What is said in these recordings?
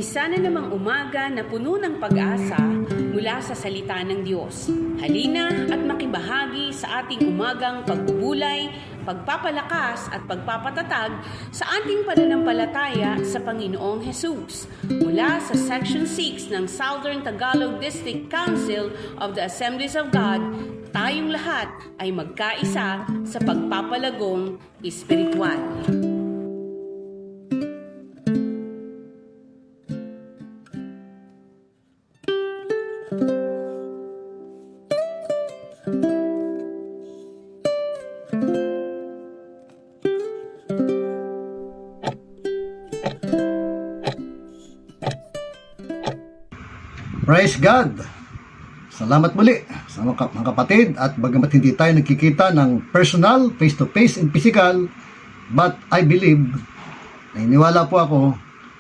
Isa na namang umaga na puno ng pag-asa mula sa salita ng Diyos. Halina at makibahagi sa ating umagang pagbubulay, pagpapalakas at pagpapatatag sa ating pananampalataya sa Panginoong Hesus. Mula sa Section 6 ng Southern Tagalog District Council of the Assemblies of God, tayong lahat ay magkaisa sa pagpapalagong espiritual. Praise God! Salamat muli sa mga kapatid, at bagamat hindi tayo nagkikita ng personal, face-to-face and physical, but I believe, naniniwala po ako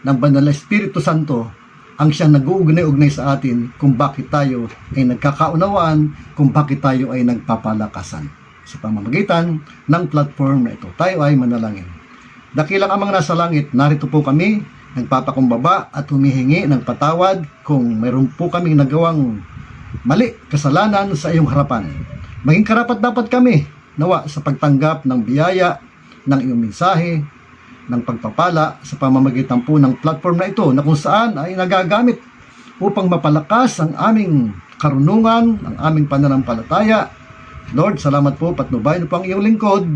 ng Banal na Espiritu Santo ang siyang nag-uugnay-ugnay sa atin kung bakit tayo ay nagkakaunawaan, kung bakit tayo ay nagpapalakasan. Sa pamamagitan ng platform na ito, tayo ay manalangin. Dakilang Amang nasa langit, narito po kami, nagpapakumbaba at humihingi ng patawad kung mayroon po kaming nagawang mali, kasalanan sa iyong harapan. Maging karapat dapat kami nawa sa pagtanggap ng biyaya ng iyong mensahe, ng pagpapala sa pamamagitan po ng platform na ito na kung saan ay nagagamit upang mapalakas ang aming karunungan, ang aming pananampalataya. Lord, salamat po, patnubayan po ang iyong lingkod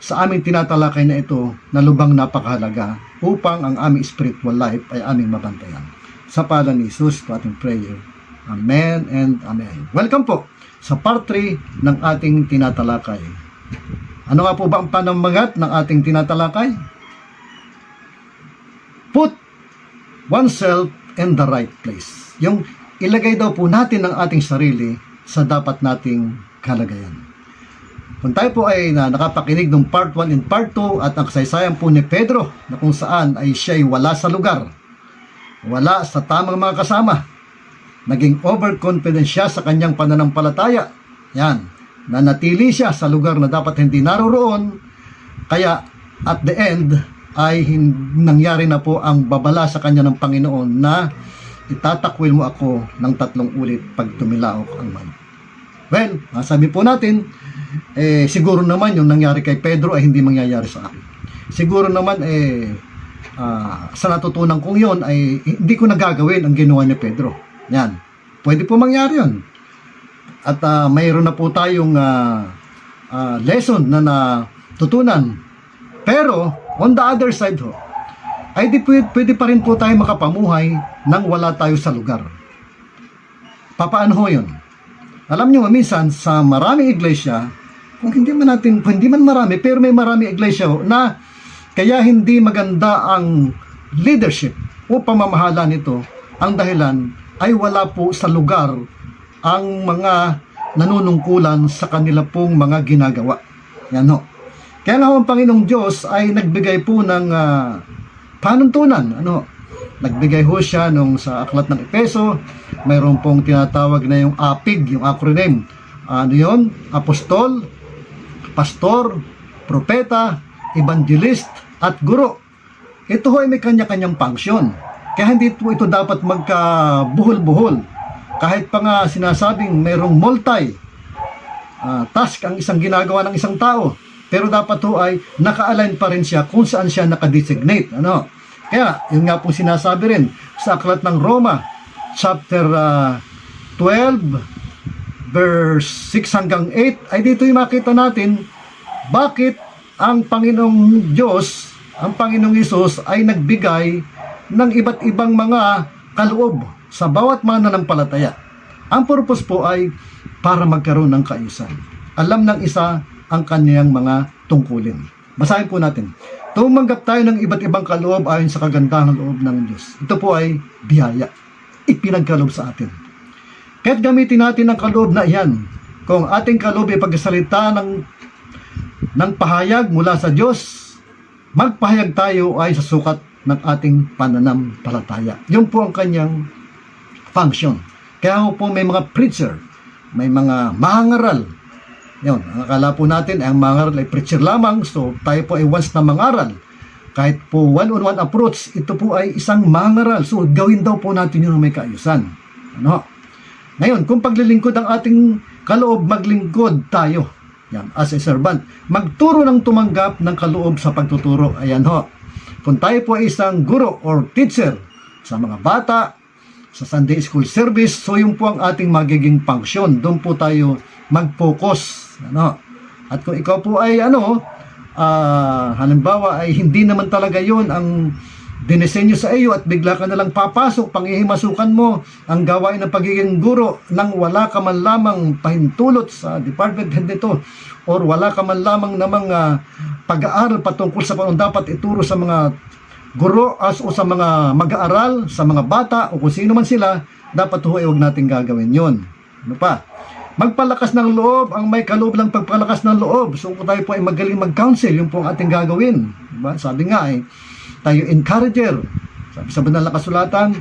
sa aming tinatalakay na ito na lubang napakahalaga upang ang aming spiritual life ay aming mabantayan. Sa pangalan ni Jesus, ito ating prayer. Amen and Amen. Welcome po sa part 3 ng ating tinatalakay. Ano nga po ba ang panamagat ng ating tinatalakay? Put oneself in the right place. Yung ilagay daw po natin ang ating sarili sa dapat nating kalagayan. Kung tayo po ay nakapakinig ng part 1 and part 2 at ang kasaysayan po ni Pedro na kung saan ay siya ay wala sa lugar, wala sa tamang mga kasama, naging overconfident siya sa kanyang pananampalataya. Yan, nanatili siya sa lugar na dapat hindi naroroon, kaya at the end ay nangyari na po ang babala sa kanya ng Panginoon na itatakwil mo ako ng 3 ulit pag tumilaok ang manok. Well, sabi po natin, siguro naman yung nangyari kay Pedro ay hindi mangyayari sa akin. Siguro naman sa natutunan kong yon ay hindi ko nagagawin ang ginawa ni Pedro. Yan. Pwede po mangyari yun. At mayroon na po tayong lesson na natutunan. Pero, on the other side ho, ay di pwede pa rin po tayo makapamuhay nang wala tayo sa lugar. Papaano ho yun? Alam nyo, minsan sa maraming iglesia, kung hindi man marami, pero may maraming iglesia na kaya hindi maganda ang leadership o pamamahala nito, ang dahilan ay wala po sa lugar ang mga nanunungkulan sa kanila pong mga ginagawa. Yan ho. Kaya nga ang Panginoong Diyos ay nagbigay po ng panuntunan. Nagbigay ho siya nung sa aklat ng Epeso, mayroon pong tinatawag na yung APIG, yung acronym. Ano yun? Apostol, pastor, propeta, evangelist, at guro. Ito ho ay may kanya-kanyang function. Kaya hindi po ito dapat magkabuhol-buhol. Kahit pa nga sinasabing mayroong task ang isang ginagawa ng isang tao. Pero dapat ho ay naka-align pa rin siya kung saan siya nakadesignate. Kaya, yun nga po sinasabi rin sa aklat ng Roma, chapter 12, verse 6 hanggang 8, ay dito yung makita natin bakit ang Panginoong Diyos, ang Panginoong Hesus ay nagbigay ng iba't ibang mga kaloob sa bawat mananampalataya. Ang purpose po ay para magkaroon ng kaayusan. Alam ng isa ang kaniyang mga tungkulin. Basahin po natin. Tumanggap tayo ng iba't ibang kaloob ayon sa kagandahan ng loob ng Diyos. Ito po ay biyaya. Ipinagkaloob sa atin. Kaya't gamitin natin ang kaloob na iyan. Kung ating kaloob ay pagsalita ng pahayag mula sa Diyos, magpahayag tayo ay sa sukat ng ating pananampalataya. Yun po ang kanyang function. Kaya po may mga preacher, may mga mangaral. Yun, ang akala po natin ang mangaral ay preacher lamang, so tayo po ay once na mangaral. Kahit po one-on-one approach, ito po ay isang mangaral. So, gawin daw po natin yun ng may kaayusan. Ano? Ngayon, kung paglilingkod ang ating kaloob, maglingkod tayo. Yan, as a servant. Magturo ng tumanggap ng kaloob sa pagtuturo. Ayan ho. Kung tayo po ay isang guro or teacher sa mga bata, sa Sunday School service, so yun po ang ating magiging function. Doon po tayo mag-focus. Ano? At kung ikaw po ay halimbawa ay hindi naman talaga yun ang dinesenyo sa iyo at bigla ka nalang papasok, panghihimasukan mo ang gawain ng pagiging guro nang wala ka man lamang pahintulot sa department head nito or wala ka man lamang namang pag-aaral patungkol sa kung dapat ituro sa mga guro o sa mga mag-aaral, sa mga bata o kung sino man sila, dapat huwag natin gagawin yon. Ano pa? Magpalakas ng loob, ang may kaloob lang pagpalakas ng loob. So kung tayo po ay magaling mag-counsel, yun po ang ating gagawin. Diba? Sabi nga tayo encourager. Sabi sa banal na kasulatan,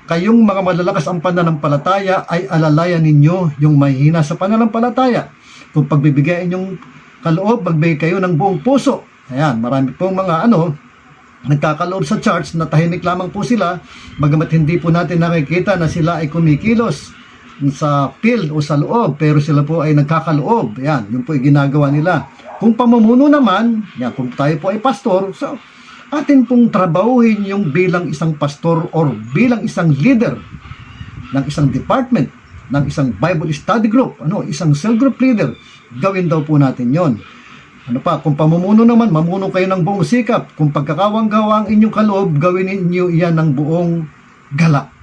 kayong mga malalakas ang pananampalataya ay alalayan ninyo yung mahihina sa pananampalataya. Kung pagbibigayin yung kaloob, magbigay kayo ng buong puso. Ayan, marami pong mga nagkakaloob sa church na tahimik lamang po sila, bagamat hindi po natin nakikita na sila ay kumikilos sa field o sa loob, pero sila po ay nagkakaloob. Yan, yun po ay ginagawa nila. Kung pamumuno naman, yan, kung tayo po ay pastor, so atin pong trabahuhin yung bilang isang pastor or bilang isang leader ng isang department, ng isang Bible study group, isang cell group leader. Gawin daw po natin yon. Ano pa, kung pamumuno naman, mamuno kayo ng buong sikap. Kung pagkakawang-gawa ang inyong kaloob, gawin ninyo iyan ng buong galak.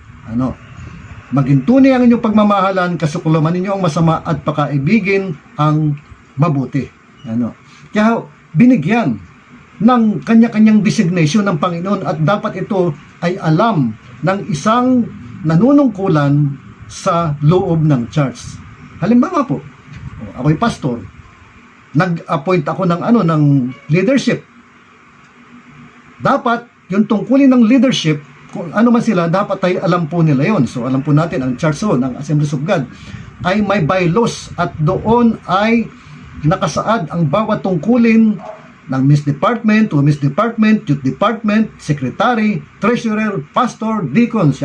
Maging tunay ang inyong pagmamahalan, kasukulaman ninyo ang masama at pakaibigin ang mabuti. Kaya binigyan ng kanya-kanyang designation ng Panginoon at dapat ito ay alam ng isang nanunungkulan sa loob ng church. Halimbawa po, ako'y pastor, nag-appoint ako ng leadership. Dapat yung tungkulin ng leadership, kung ano man sila, dapat ay alam po nila yon. So alam po natin ang church ng Assemblies of God ay may bylaws at doon ay nakasaad ang bawat tungkulin ng Miss Department, Women's Department, Youth Department, Secretary, Treasurer, Pastor, Deacons,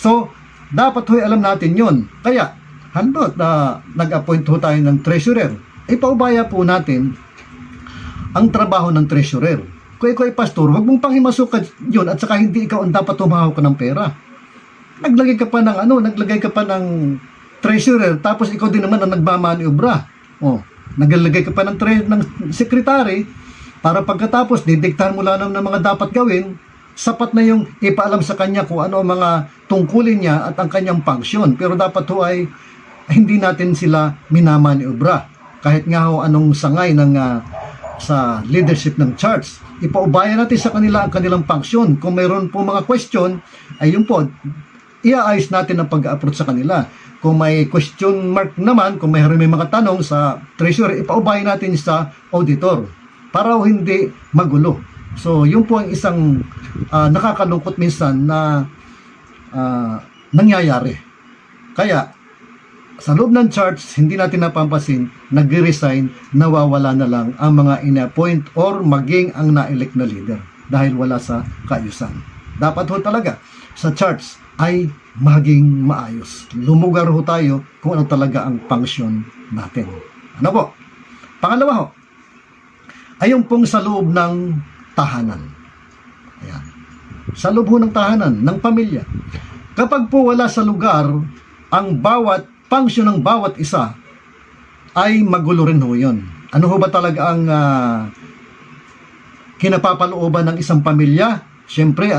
So dapat alam natin yon. Kaya handot na nag-appoint tayo ng Treasurer, ipaubaya po natin ang trabaho ng treasurer. Kung ikaw ay pastor, huwag mong panghimasukan yun at saka hindi ikaw ang dapat tumahawak ng pera. Naglagay ka pa ng treasurer tapos ikaw din naman ang nagmamaniobra. Naglagay ka pa ng secretary para pagkatapos didiktahan mo lang ng mga dapat gawin, sapat na yung ipaalam sa kanya kung ano ang mga tungkulin niya at ang kanyang function. Pero dapat ay hindi natin sila minamaniobra. Kahit nga anong sangay sa leadership ng church, ipaubaya natin sa kanila ang kanilang function. Kung mayroon po mga question, ay yun po, iaayos natin ang pag-approach sa kanila. Kung may question mark naman, kung may mga tanong sa treasurer, ipaubaya natin sa auditor para hindi magulo. So, yun po ang isang nakakalungkot minsan na nangyayari. Kaya, sa loob ng church, hindi natin napapansin, nag-resign, nawawala na lang ang mga in-appoint or maging ang na-elect na leader dahil wala sa kaayusan. Dapat talaga sa church ay maging maayos. Lumugar tayo kung ano talaga ang function natin. Ano po? Pangalawa ayun pong sa loob ng tahanan. Ayan. Sa loob ng tahanan, ng pamilya. Kapag po wala sa lugar, ang bawat function ng bawat isa ay magulo rin yun. Ano ba talaga ang kinapapalooban ng isang pamilya? Siyempre,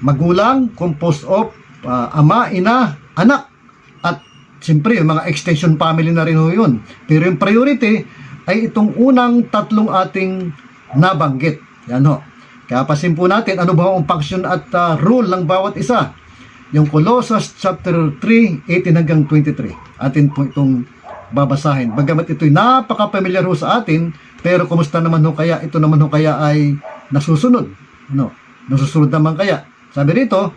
magulang, composed of ama, ina, anak. At siyempre, yung mga extension family na rin yun. Pero yung priority ay itong unang tatlong ating nabanggit. Yan Kaya pasin po natin, ano ba ang function at role ng bawat isa? Yung Colossus chapter 3, 18 hanggang 23. Atin po itong babasahin. Bagamat ito'y napaka-familiar sa atin, pero kumusta naman kaya, ito naman kaya ay nasusunod. Nasusunod naman kaya. Sabi rito,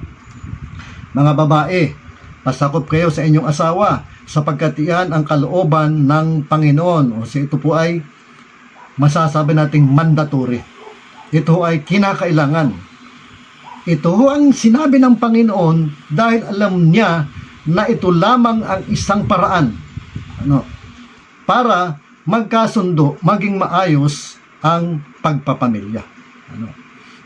mga babae, pasakop kayo sa inyong asawa, sapagkat iyan ang kalooban ng Panginoon. O ito po ay masasabi nating mandatory. Ito ay kinakailangan. Ito ang sinabi ng Panginoon dahil alam niya na ito lamang ang isang paraan para magkasundo, maging maayos ang pagpapamilya.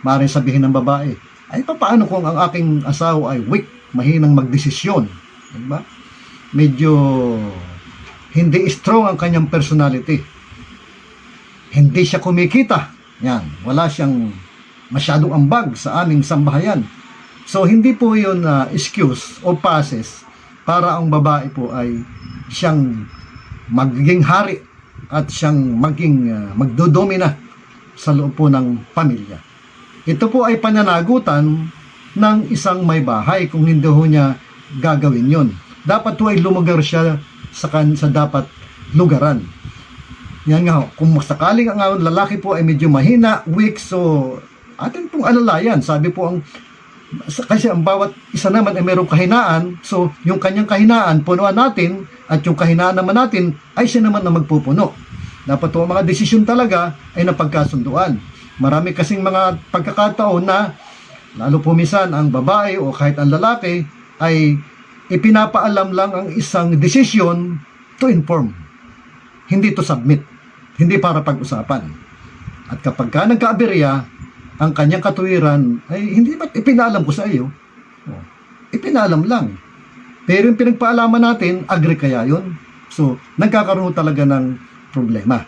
Maaaring sabihin ng babae, ay paano kung ang aking asawa ay weak, mahinang magdesisyon, diba? Medyo hindi strong ang kanyang personality, hindi siya kumikita, wala siyang masyadong ambag sa aming sambahayan. So hindi po yun excuse o passes para ang babae po ay siyang magiging hari at siyang maging magdodomina sa loob po ng pamilya. Ito po ay pananagutan ng isang may bahay kung hindi ho niya gagawin yon. Dapat po ay lumugar siya sa dapat lugaran. Yan nga ho, kung sakaling ang lalaki po ay medyo mahina, weak, so atin pong alalayan. Sabi po kasi ang bawat isa naman ay mayroong kahinaan, so yung kanyang kahinaan punuan natin at yung kahinaan naman natin ay siya naman na magpupuno. Dapat po mga desisyon talaga ay napagkasunduan. Marami kasing mga pagkakataon na lalo po minsan ang babae o kahit ang lalaki ay ipinapaalam lang ang isang desisyon to inform, hindi to submit, hindi para pag-usapan. At kapag ka nagkaaberya, ang kanyang katuwiran ay hindi ba't ipinaalam ko sa iyo? Ipinaalam lang. Pero yung pinagpaalaman natin, agree kaya yun? So, nagkakaroon talaga ng problema.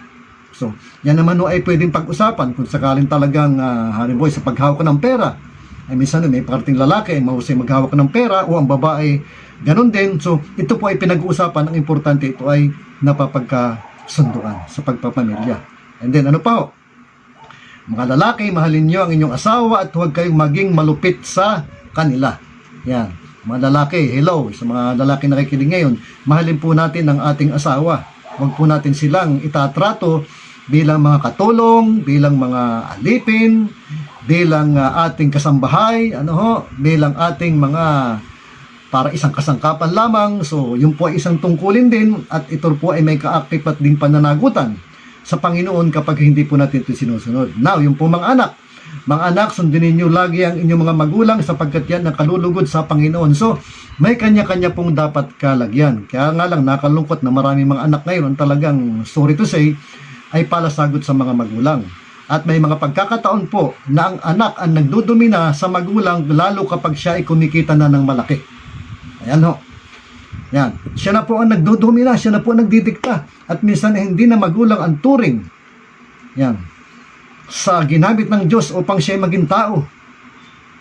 So, yan naman ay pwedeng pag-usapan kung sakaling talagang halimbawa sa paghawak ng pera. Ay minsan may parting lalaki ay mahusay maghawak ng pera o ang babae ganon din. So, ito po ay pinag-uusapan. Ang importante ito ay napapagkasunduan sa pagpapamilya. And then, ano pa ho? Mga lalaki, mahalin nyo ang inyong asawa at huwag kayong maging malupit sa kanila. Yan. Mga lalaki, hello. Sa mga lalaki na nakikinig ngayon, mahalin po natin ang ating asawa. Huwag po natin silang itatrato bilang mga katulong, bilang mga alipin, bilang ating kasambahay, bilang ating mga para isang kasangkapan lamang. So, yun po ay isang tungkulin din at ito po ay may kaakit at ding pananagutan sa Panginoon kapag hindi po natin ito sinusunod. Now, yung po mga anak. Mga anak, sundin niyo lagi ang inyong mga magulang sapagkat yan ang kalulugod sa Panginoon. So, may kanya-kanya pong dapat kalagyan. Kaya nga lang, nakalungkot na marami mga anak ngayon talagang, sorry to say, ay palasagot sa mga magulang. At may mga pagkakataon po na ang anak ang nagdudumina sa magulang lalo kapag siya ay kumikita na ng malaki. Ayan ho. Yan. Siya na po ang nagdudumina, siya na po ang nagdidikta. At minsan hindi na magulang ang turing. Yan. Sa ginamit ng Diyos upang siya maging tao.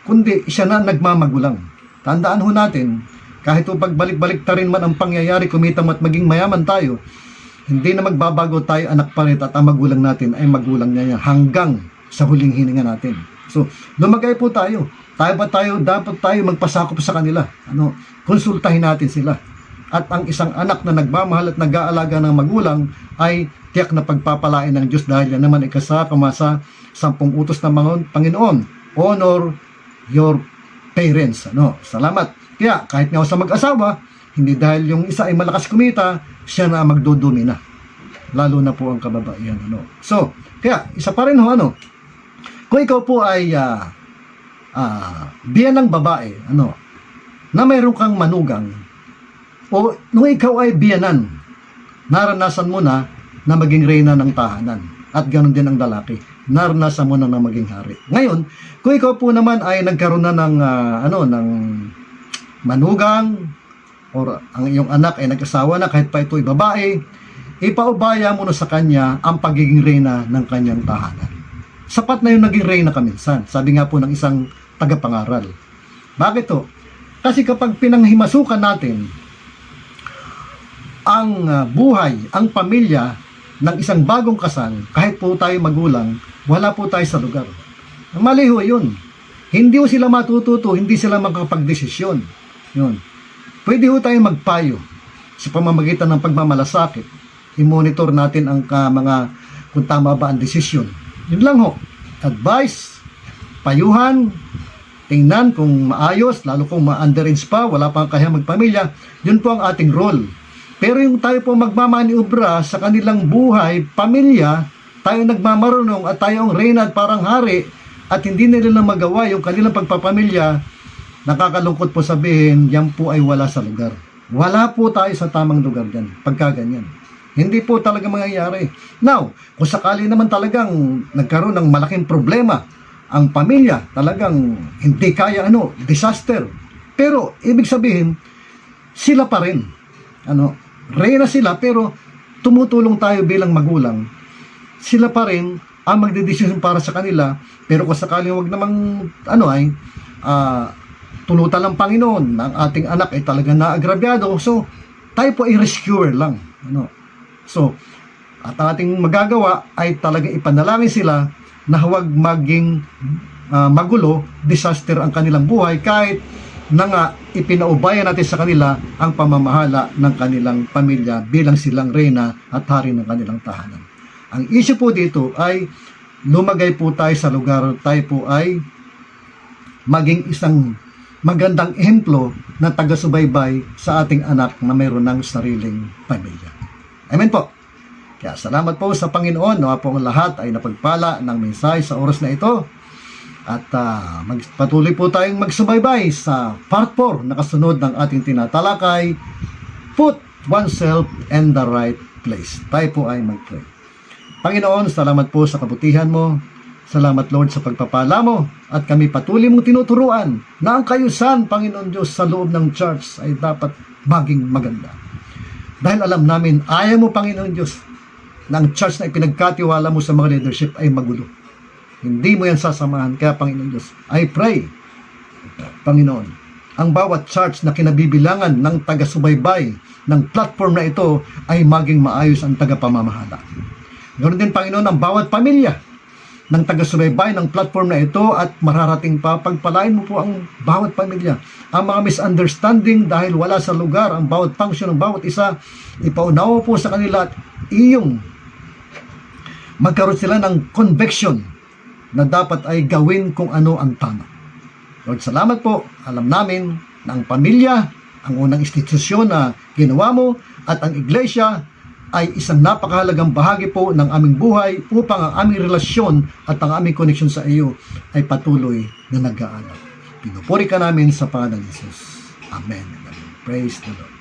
Kundi siya na nagmamagulang. Tandaan ho natin, kahit o pagbalik-balik ta rin man ang pangyayari, kumitam at maging mayaman tayo, hindi na magbabago tayo anak pa rin at ang magulang natin ay magulang niya hanggang sa huling hininga natin. So, lumagay po tayo. Dapat tayo magpasakop sa kanila. Konsultahin natin sila. At ang isang anak na nagmamahal at nag-aalaga ng magulang ay tiyak na pagpapalain ng Diyos dahil yan naman ay kasama sa 10 utos ng Panginoon. Honor your parents. Salamat. Kaya kahit nga sa mag-asawa, hindi dahil yung isa ay malakas kumita, siya na magdudumina. Lalo na po ang kababaihan. So, kaya isa pa rin kung ikaw po ay biyan ng babae, na mayroon kang manugang, o nung ikaw ay biyanan, naranasan mo na maging reyna ng tahanan. At ganoon din ang lalaki. Naranasan mo na maging hari. Ngayon, kung ikaw po naman ay nagkaroon na ng manugang, or ang iyong anak ay nag-asawa na kahit pa ito ay babae, ipaubaya mo na sa kanya ang pagiging reyna ng kanyang tahanan. Sapat na yung naging reyna kaminsan. Sabi nga po ng isang tagapangaral. Bakit to? Kasi kapag pinanghimasukan natin ang buhay, ang pamilya ng isang bagong kasal, kahit po tayo magulang, wala po tayo sa lugar. Maliho yun. Hindi ho sila matututo, hindi sila makapagdesisyon. Yun. Pwede ho tayo magpayo sa pamamagitan ng pagmamalasakit. I-monitor natin ang mga kung tama ba ang desisyon. Yun lang ho. Advice, payuhan, tingnan kung maayos, lalo kung ma-underage pa, wala pang kaya magpamilya. Yun po ang ating role. Pero yung tayo po magmamaniobra sa kanilang buhay, pamilya, tayo nagmamarunong at tayo ang reyna at parang hari at hindi nila magawa yung kanilang pagpapamilya, nakakalungkot po sabihin, yan po ay wala sa lugar. Wala po tayo sa tamang lugar dyan, pagka ganyan. Hindi po talaga mangyayari. Now, kung sakali naman talagang nagkaroon ng malaking problema, ang pamilya talagang hindi kaya disaster. Pero, ibig sabihin, sila pa rin. Reyna sila, pero tumutulong tayo bilang magulang. Sila pa rin ang magdedesisyon para sa kanila, pero kung sakaling wag namang tulutan ng Panginoon na ang ating anak ay talagang naagrabyado, so tayo po ay rescuer lang. So, at ang ating magagawa ay talagang ipanalangin sila na huwag maging magulo, disaster ang kanilang buhay, kahit na nga ipinaubayan natin sa kanila ang pamamahala ng kanilang pamilya bilang silang reyna at hari ng kanilang tahanan. Ang issue po dito ay lumagay po tayo sa lugar, tayo po ay maging isang magandang ehemplo na taga-subaybay sa ating anak na mayroon ng sariling pamilya. Amen po. Kaya salamat po sa Panginoon. Nawa po ang lahat ay napagpala ng mensahe sa oras na ito. At patuloy po tayong magsubaybay sa part 4 na kasunod ng ating tinatalakay, Put Oneself in the Right Place. Tayo po ay mag-pray. Panginoon, salamat po sa kabutihan mo. Salamat, Lord, sa pagpapala mo. At kami patuloy mong tinuturuan na ang kayusan, Panginoon Diyos, sa loob ng church ay dapat maging maganda. Dahil alam namin, ayaw mo, Panginoon Diyos, na ang church na ipinagkatiwala mo sa mga leadership ay magulo. Hindi mo yan sasamahan. Kaya, Panginoon Diyos, I pray, Panginoon, ang bawat church na kinabibilangan ng taga-subaybay ng platform na ito ay maging maayos ang taga-pamamahala. Ganoon din, Panginoon, ang bawat pamilya ng taga-subaybay ng platform na ito at mararating pa, pagpalain mo po ang bawat pamilya. Ang mga misunderstanding dahil wala sa lugar ang bawat function ng bawat isa, ipaunawa po sa kanila at iyong magkaroon sila ng conviction na dapat ay gawin kung ano ang tama. Lord, salamat po. Alam namin na ang pamilya, ang unang institusyon na ginawa mo, at ang iglesia ay isang napakahalagang bahagi po ng aming buhay upang ang aming relasyon at ang aming koneksyon sa iyo ay patuloy na nag-aanap. Pinupuri ka namin sa pangalan ng Jesus. Amen. Praise the Lord.